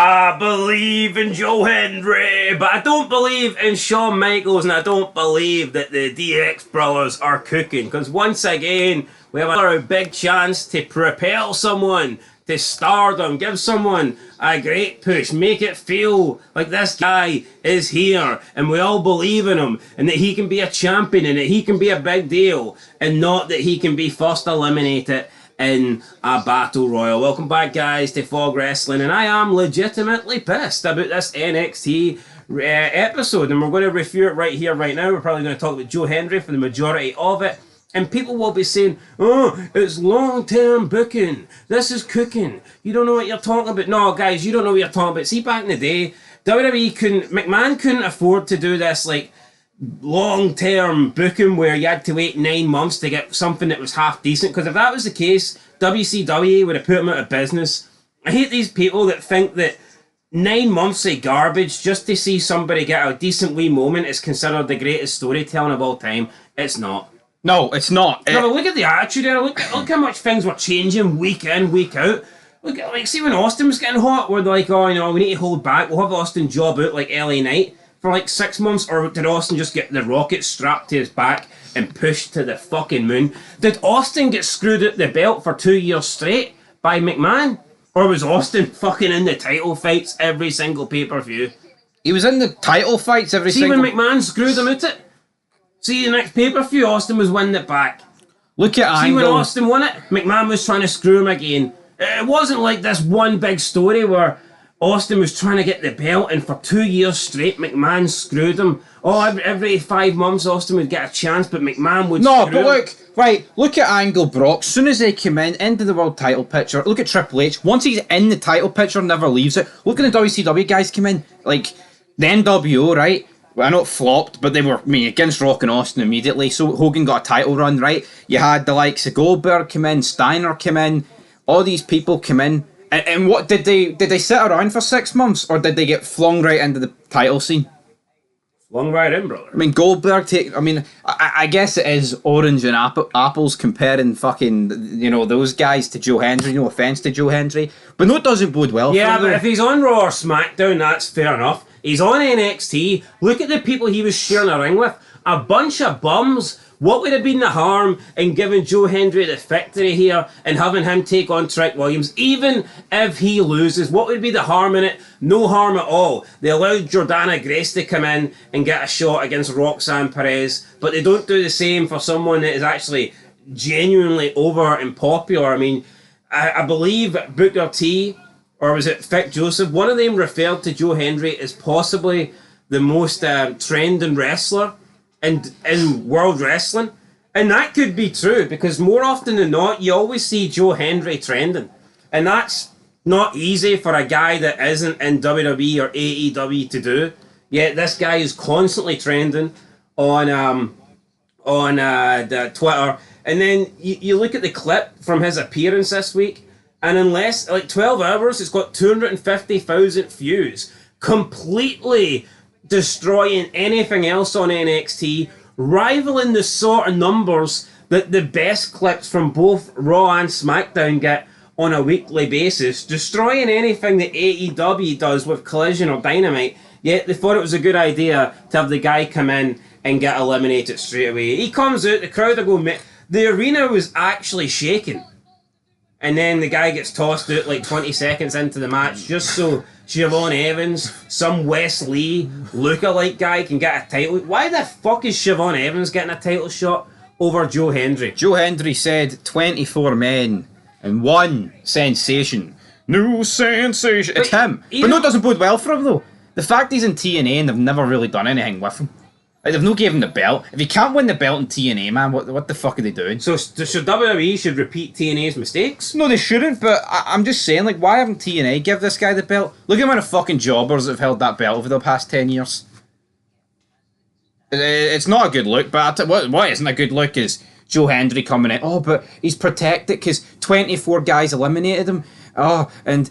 I believe in Joe Hendry, but I don't believe in Shawn Michaels, and I don't believe that the DX brothers are cooking. Because once again, we have another big chance to propel someone to stardom, give someone a great push, make it feel like this guy is here, and we all believe in him, and that he can be a champion, and that he can be a big deal, and not that he can be first eliminated in a battle royal. Welcome back, guys, to Fog Wrestling, and I am legitimately pissed about this NXT episode, and we're going to review it right here, right now. We're probably going to talk about Joe Hendry for the majority of it, and people will be saying, oh, it's long-term booking, this is cooking, you don't know what you're talking about. No, guys, you don't know what you're talking about. See, back in the day, McMahon couldn't afford to do this, like, long-term booking where you had to wait 9 months to get something that was half decent, because if that was the case, WCW would have put them out of business. I hate these people that think that 9 months of garbage just to see somebody get a decent wee moment is considered the greatest storytelling of all time. It's not. No, it's not. No, but look at the attitude there. Look how much things were changing week in, week out. Look at, like, see when Austin was getting hot, we're like, oh, you know, we need to hold back. We'll have Austin job out like LA Knight for like 6 months, or did Austin just get the rocket strapped to his back and pushed to the fucking moon? Did Austin get screwed at the belt for 2 years straight by McMahon? Or was Austin fucking in the title fights every single pay-per-view? He was in the title fights every single... See when McMahon screwed him at it? See the next pay-per-view, Austin was winning it back. Look at See Angle. when Austin won it, McMahon was trying to screw him again. It wasn't like this one big story where Austin was trying to get the belt, and for 2 years straight, McMahon screwed him. Oh, every 5 months, Austin would get a chance, but McMahon would screw him. Look at Angle Brock. As soon as they come into the world title picture, look at Triple H. Once he's in the title picture, never leaves it. Look at the WCW guys come in, like the NWO, right? Well, I know it flopped, but they were, against Rock and Austin immediately, so Hogan got a title run, right? You had the likes of Goldberg come in, Steiner come in, all these people come in. And what did they sit around for 6 months, or did they get flung right into the title scene? Flung right in, brother. Goldberg I guess it is orange and apples comparing fucking, those guys to Joe Hendry. No offense to Joe Hendry, but no, it doesn't bode well. Yeah, for him, but if he's on Raw or SmackDown, that's fair enough. He's on NXT. Look at the people he was sharing a ring with. A bunch of bums. What would have been the harm in giving Joe Hendry the victory here and having him take on Trick Williams? Even if he loses, what would be the harm in it? No harm at all. They allowed Jordana Grace to come in and get a shot against Roxanne Perez, but they don't do the same for someone that is actually genuinely over and popular. I believe Booker T, or was it Vic Joseph, one of them referred to Joe Hendry as possibly the most trending wrestler in world wrestling, and that could be true, because more often than not you always see Joe Hendry trending, and that's not easy for a guy that isn't in WWE or AEW to do. Yet this guy is constantly trending on the Twitter, and then you look at the clip from his appearance this week, and in less like 12 hours it's got 250,000 views, completely destroying anything else on NXT, rivaling the sort of numbers that the best clips from both Raw and SmackDown get on a weekly basis, destroying anything that AEW does with Collision or Dynamite. Yet they thought it was a good idea to have the guy come in and get eliminated straight away. He comes out, the crowd are going, the arena was actually shaking, and then the guy gets tossed out like 20 seconds into the match just so Siobhan Evans, some Wes Lee lookalike guy, can get a title. Why the fuck is Siobhan Evans getting a title shot over Joe Hendry? Joe Hendry said 24 men and one sensation. No sensation. It's him. But no, it doesn't bode well for him though. The fact he's in TNA and they've never really done anything with him. Like, they've not given him the belt. If he can't win the belt in TNA, man, what the fuck are they doing? So WWE should repeat TNA's mistakes? No, they shouldn't, but I'm just saying, like, why haven't TNA give this guy the belt? Look at the amount of fucking jobbers that have held that belt over the past 10 years. It's not a good look, but what isn't a good look is Joe Hendry coming in. Oh, but he's protected because 24 guys eliminated him. Oh, and,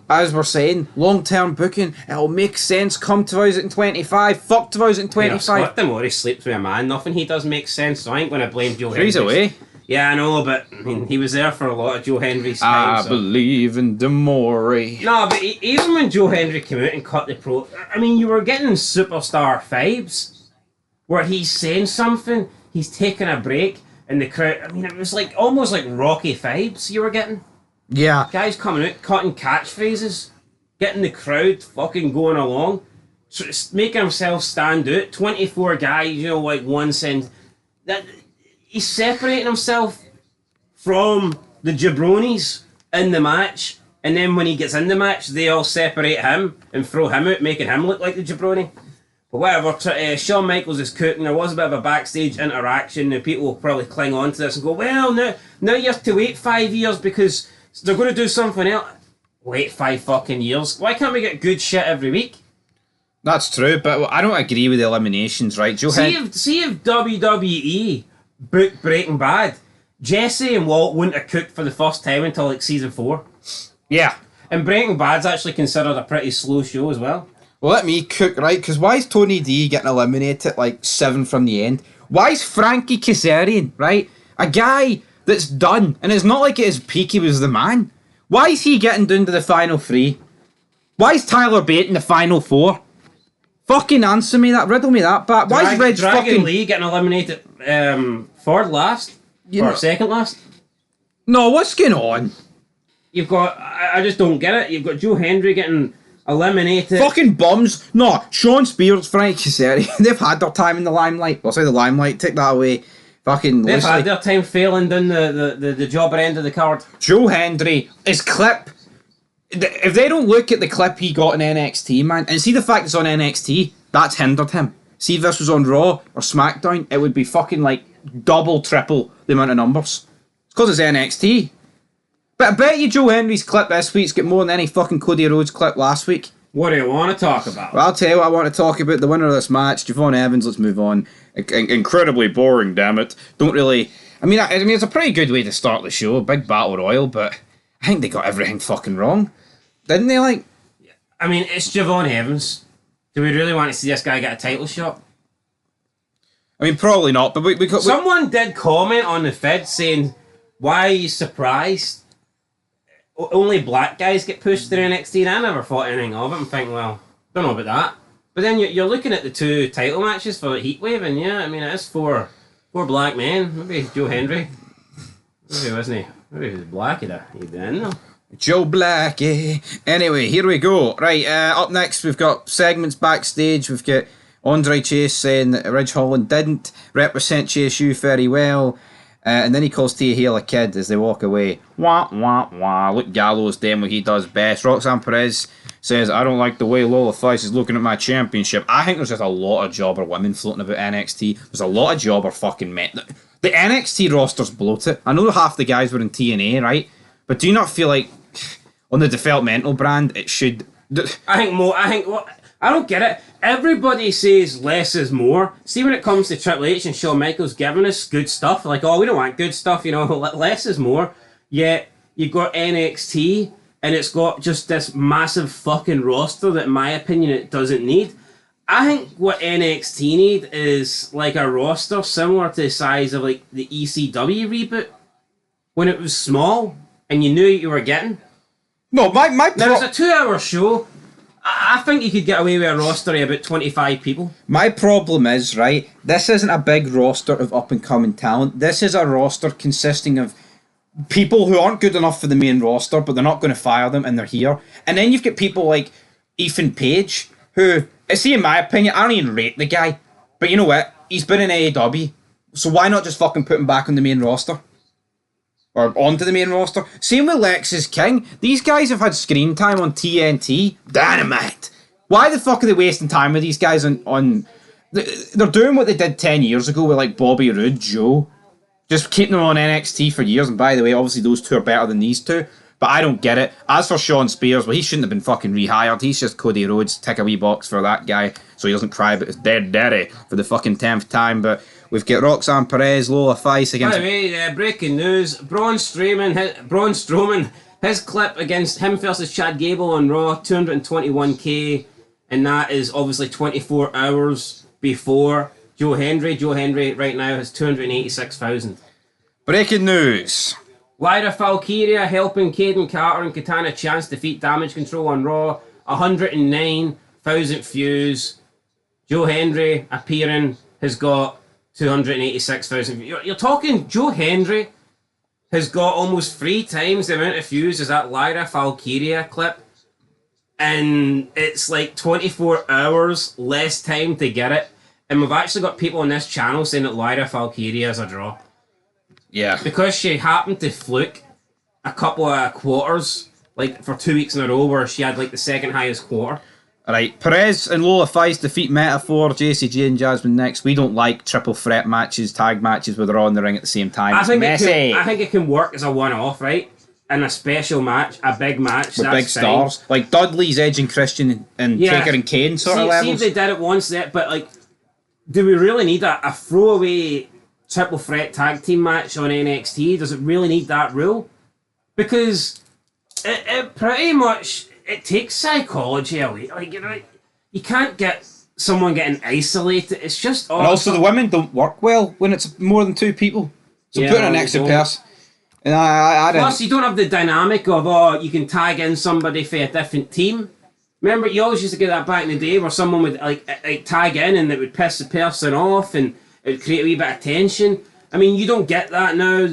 as we're saying, long-term booking, it'll make sense come 2025. Fuck 2025. Scott Demore sleeps with a man. Nothing he does makes sense, so I ain't going to blame Joe Hendry. He's away. Yeah, I know, but I mean, he was there for a lot of Joe Hendry's I time. So. believe in Demore. No, but even when Joe Hendry came out and cut the pro, I mean, you were getting superstar vibes where he's saying something, he's taking a break, and the crowd. I mean, it was like almost like Rocky vibes you were getting. Yeah. Guys coming out, cutting catchphrases, getting the crowd fucking going along, making himself stand out. 24 guys, you know, like one send. That he's separating himself from the jabronis in the match, and then when he gets in the match, they all separate him and throw him out, making him look like the jabroni. But whatever, Shawn Michaels is cooking. There was a bit of a backstage interaction, and people will probably cling on to this and go, well, now you have to wait 5 years because they're going to do something else. Wait 5 fucking years? Why can't we get good shit every week? That's true, but I don't agree with the eliminations, right? See if WWE booked Breaking Bad, Jesse and Walt wouldn't have cooked for the first time until like season 4. Yeah. And Breaking Bad's actually considered a pretty slow show as well. Well, let me cook, right? Because why is Tony D getting eliminated like 7 from the end? Why is Frankie Kazarian, right? A guy that's done, and it's not like at his peak he was the man. Why is he getting down to the final 3? Why is Tyler Bate in the final 4? Fucking answer me that, riddle me that. But why is Reg Dragon fucking Lee getting eliminated third last or second last? No, what's going on? You've got I just don't get it. You've got Joe Hendry getting eliminated. Fucking bums. No, Sean Spears, Frankie Kazarian, they've had their time in the limelight. Well, say the limelight, take that away. Fucking they've loosely. had their time failing down the jobber end of the card. Joe Hendry, his clip. If they don't look at the clip he got in NXT, man, and see the fact it's on NXT, that's hindered him. See if this was on Raw or SmackDown, it would be fucking like double, triple the amount of numbers. It's because it's NXT. But I bet you Joe Hendry's clip this week's got more than any fucking Cody Rhodes clip last week. What do you want to talk about? Well, I'll tell you what I want to talk about. The winner of this match, Javon Evans. Let's move on. Incredibly boring, damn it. Don't really... I mean, it's a pretty good way to start the show. Big battle royal, but I think they got everything fucking wrong. Didn't they, like? I mean, it's Javon Evans. Do we really want to see this guy get a title shot? I mean, probably not, but Someone did comment on the Fed saying, why are you surprised? Only black guys get pushed through NXT, and I never thought anything of it. I'm thinking, well, don't know about that. But then you're looking at the 2 title matches for Heatwave, and yeah, I mean, it is 4 black men. Maybe Joe Hendry. Maybe wasn't he? Maybe he was black, he'd been in though. Joe Blackie. Anyway, here we go. Right, up next we've got segments backstage. We've got Andre Chase saying that Ridge Holland didn't represent Chase U very well. And then he calls Tia Hale a kid as they walk away. Wah, wah, wah. Luke Gallows doing what he does best. Roxanne Perez says, I don't like the way Lola Thice is looking at my championship. I think there's just a lot of jobber women floating about NXT. There's a lot of jobber fucking men. The NXT roster's bloated. I know half the guys were in TNA, right? But do you not feel like on the developmental brand it should... I don't get it. Everybody says less is more. See, when it comes to Triple H and Shawn Michaels giving us good stuff, like, oh, we don't want good stuff, you know, less is more. Yet, you've got NXT, and it's got just this massive fucking roster that, in my opinion, it doesn't need. I think what NXT need is, like, a roster similar to the size of, like, the ECW reboot. When it was small, and you knew what you were getting. No, now it's a 2-hour show. I think you could get away with a roster of about 25 people. My problem is, right, this isn't a big roster of up-and-coming talent. This is a roster consisting of people who aren't good enough for the main roster, but they're not going to fire them, and they're here. And then you've got people like Ethan Page, who, see, in my opinion, I don't even rate the guy. But you know what? He's been in AEW, so why not just fucking put him back on the main roster? Or onto the main roster. Same with Lexus King. These guys have had screen time on TNT. Dynamite. Why the fuck are they wasting time with these guys on... They're doing what they did 10 years ago with like Bobby Roode, Joe. Just keeping them on NXT for years. And by the way, obviously those 2 are better than these 2. But I don't get it. As for Sean Spears, well, he shouldn't have been fucking rehired. He's just Cody Rhodes. Tick a wee box for that guy so he doesn't cry about his dead daddy for the fucking 10th time. But we've got Roxanne Perez, Lola Thice against... By the way, breaking news. Braun Strowman, his clip against him versus Chad Gable on Raw, 221k. And that is obviously 24 hours before Joe Hendry. Joe Hendry right now has 286,000. Breaking news. Lyra Valkyria helping Caden Carter and Katana Chance defeat Damage Control on Raw. 109,000 views. Joe Hendry appearing has got 286,000 views. You're talking Joe Hendry has got almost 3 times the amount of views as that Lyra Valkyria clip. And it's like 24 hours less time to get it. And we've actually got people on this channel saying that Lyra Valkyria is a draw. Yeah. Because she happened to fluke a couple of quarters, like for 2 weeks in a row, where she had like the second highest quarter. Alright, Perez and Lola Fies defeat Metaphor, JCJ and Jasmine next. We don't like triple threat matches, tag matches where they're all in the ring at the same time. I It's think messy. I think it can work as a one-off, right? In a special match, a big match, With that's big fine. stars. Like Dudley's Edge and Christian and Taker and Kane sort of See levels. if they did it once, but like, do we really need a throwaway triple threat tag team match on NXT? Does it really need that rule? Because it pretty much, it takes psychology away. Like, you know, you can't get someone getting isolated. It's just awesome. And also the women don't work well when it's more than 2 people. So Yeah, put an they extra don't. person. And I Plus, you don't have the dynamic of, you can tag in somebody for a different team. Remember, you always used to get that back in the day where someone would like tag in and it would piss the person off and it would create a wee bit of tension. I mean, you don't get that now.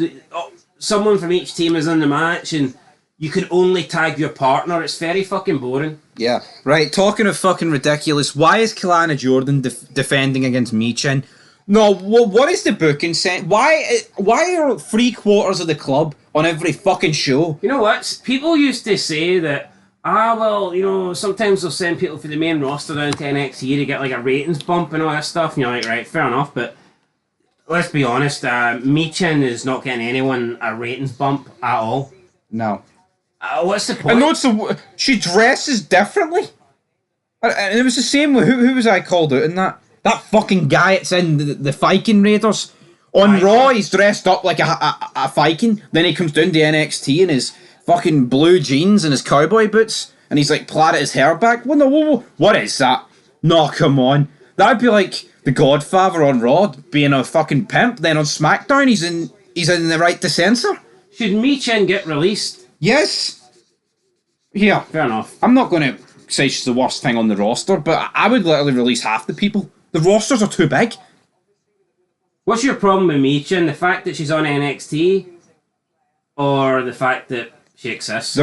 Someone from each team is in the match and you can only tag your partner. It's very fucking boring. Yeah. Right, talking of fucking ridiculous, why is Kalana Jordan defending against Michin? No, what is the booking saying? Why are 3/4 of the club on every fucking show? You know what? People used to say that, well, you know, sometimes they'll send people for the main roster down to NXT to get like a ratings bump and all that stuff. And you're like, right, fair enough. But let's be honest, Michin is not getting anyone a ratings bump at all. No. What's the point? I know she dresses differently. And it was the same with, who was I called out in that? That fucking guy that's in the Viking Raiders. On Raw, he's dressed up like a Viking. Then he comes down to NXT in his fucking blue jeans and his cowboy boots. And he's like plaited his hair back. Whoa, what is that? No, come on. That'd be like the Godfather on Raw being a fucking pimp. Then on SmackDown, he's in the right to censor. Should Michin get released? Yes. Here. Fair enough. I'm not going to say she's the worst thing on the roster, but I would literally release half the people. The rosters are too big. What's your problem with Michin? The fact that she's on NXT, or the fact that she exists?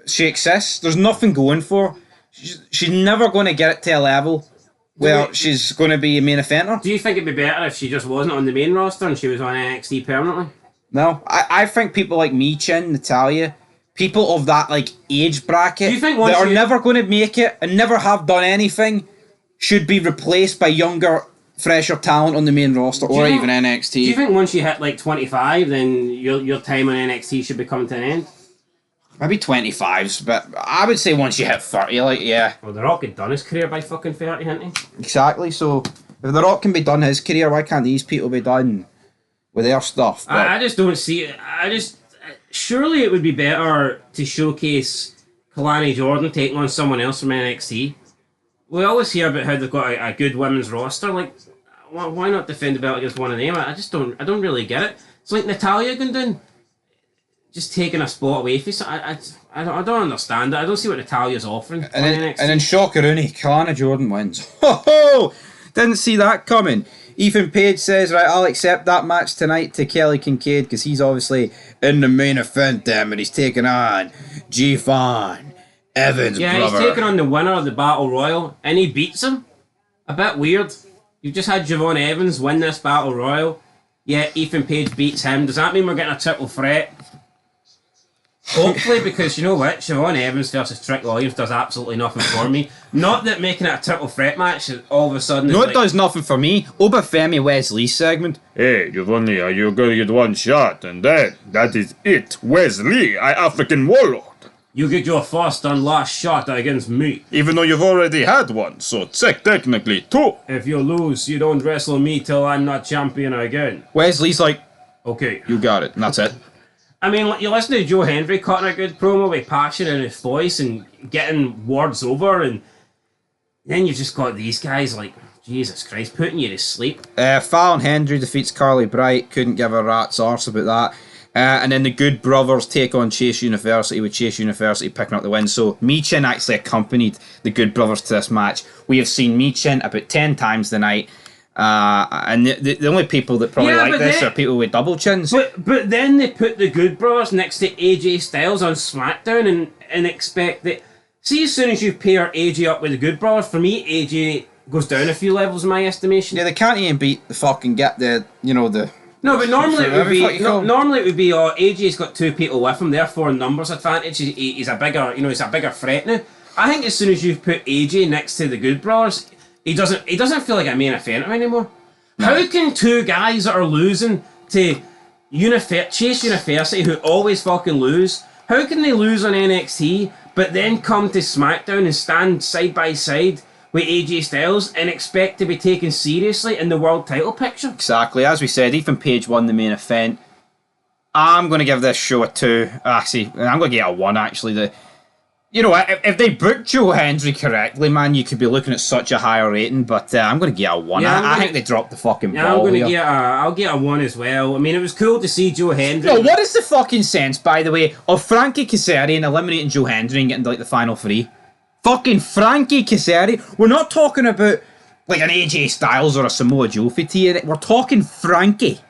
She exists. There's nothing going for her. She's never going to get it to a level where she's going to be a main eventer. Do you think it'd be better if she just wasn't on the main roster and she was on NXT permanently? No, I think people like Michin, Natalia, people of that like age bracket Do you think that are never going to make it and never have done anything should be replaced by younger, fresher talent on the main roster or even NXT. Do you think once you hit like 25, then your time on NXT should be coming to an end? Maybe 25s, but I would say once you hit 30, like, yeah. Well, The Rock had done his career by fucking 30, hadn't he? Exactly, so if The Rock can be done his career, why can't these people be done with their stuff? But I just don't see it. Surely it would be better to showcase Kalani Jordan taking on someone else from NXT. We always hear about how they've got a good women's roster. Like, why not defend the belt against one of them? I don't really get it. It's like Natalia going down, just taking a spot away from. I don't understand it. I don't see what Natalia's offering. And then Shockaroonie, Kalana Jordan wins. Ho ho! Didn't see that coming. Ethan Page says, right, I'll accept that match tonight to Kelly Kincaid because he's obviously in the main event, damn it. He's taking on G-Fan, Evans' brother. Yeah, he's taking on the winner of the Battle Royal, and he beats him. A bit weird. You've just had Javon Evans win this Battle Royal, yet Ethan Page beats him. Does that mean we're getting a triple threat? Hopefully, because you know what? Siobhan Evans versus Trick Williams does absolutely nothing for me. Not that making it a triple threat match all of a sudden... No, it does nothing for me. Obafemi Wesley's segment. Hey, you're gonna get one shot, and that is it. Wesley, I African warlord. You get your first and last shot against me. Even though you've already had one, so technically two. If you lose, you don't wrestle me till I'm not champion again. Wesley's like, okay. you got it, and that's it. I mean, you listen to Joe Hendry cutting a good promo with passion in his voice and getting words over, and then you've just got these guys like Jesus Christ, putting you to sleep. Fallon Hendry defeats Carly Bright. Couldn't give a rat's arse about that. And then the Good Brothers take on Chase University, with Chase University picking up the win. So Michin actually accompanied the Good Brothers to this match. We have seen Michin about 10 times tonight. And the only people that probably like this are people with double chins. But then they put the Good Brothers next to AJ Styles on SmackDown and expect that... See, as soon as you pair AJ up with the Good Brothers, for me, AJ goes down a few levels in my estimation. Yeah, they can't even beat the fucking the... No, but normally it would be AJ's got two people with him, therefore numbers advantage. He's a bigger threat now. I think as soon as you put AJ next to the Good Brothers, he doesn't feel like a main eventer anymore. No. How can two guys that are losing to Chase University, who always fucking lose, how can they lose on NXT but then come to SmackDown and stand side by side with AJ Styles and expect to be taken seriously in the world title picture? Exactly. As we said, Ethan Page won the main event. I'm going to give this show a 2. Actually, I'm going to get a 1, actually. You know, if they booked Joe Hendry correctly, man, you could be looking at such a higher rating, but I'm going to get a 1. Yeah, I think they dropped the fucking ball. I'll get a 1 as well. I mean, it was cool to see Joe Hendry. No, what is the fucking sense, by the way, of Frankie Kazarian eliminating Joe Hendry and getting to, like, the final 3? Fucking Frankie Kazarian. We're not talking about like an AJ Styles or a Samoa Joe here. We're talking Frankie.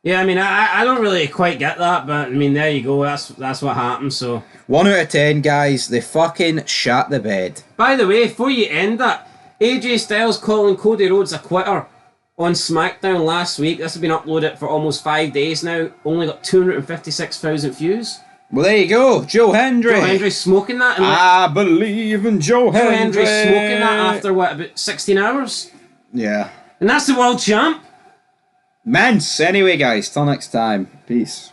Yeah, I mean, I don't really quite get that, but I mean, there you go. That's what happened. So 1 out of 10, guys. They fucking shat the bed. By the way, before you end that, AJ Styles calling Cody Rhodes a quitter on SmackDown last week. This has been uploaded for almost 5 days now. Only got 256,000 views. Well, there you go, Joe Hendry. Joe Hendry's smoking that. And I believe in Joe Hendry. Joe Hendry's smoking that after, what, about 16 hours? Yeah. And that's the world champ. Men's. Anyway, guys, till next time. Peace.